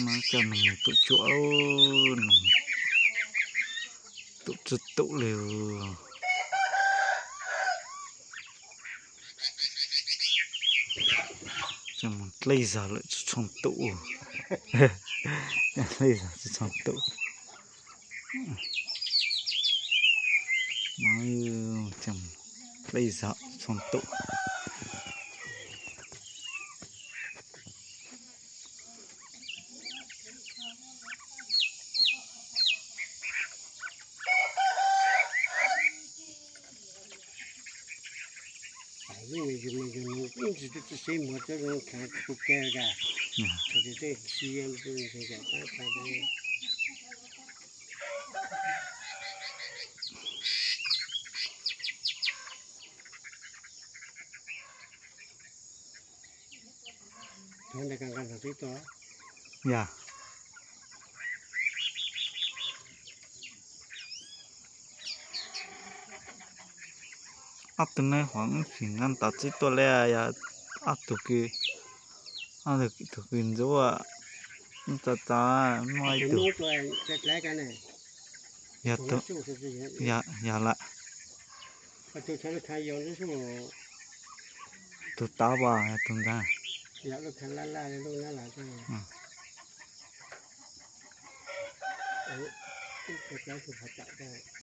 Mà cho mình tụ chỗ tụ chút tụ liều cho mình lấy ra lại trong tụ lấy ra trong tụ nói chồng lấy ra trong tụ mình chỉ tự xây một cái rồi khá cụ kè cả thì để chi em tôi thì cả ta đây thôi để càng càng thấy to dạ áp từng này khoảng phiền ngăn tạt chỉ to lẹ ya áp tụ cái được thực hiện rồi ta ta nói cái tụ nốt rồi cái này ya tụ ya lại tôi thấy thay dòng cái số tụ tao vào ya tụ ra ya nó thành la luôn nó là cái cái số phát đạt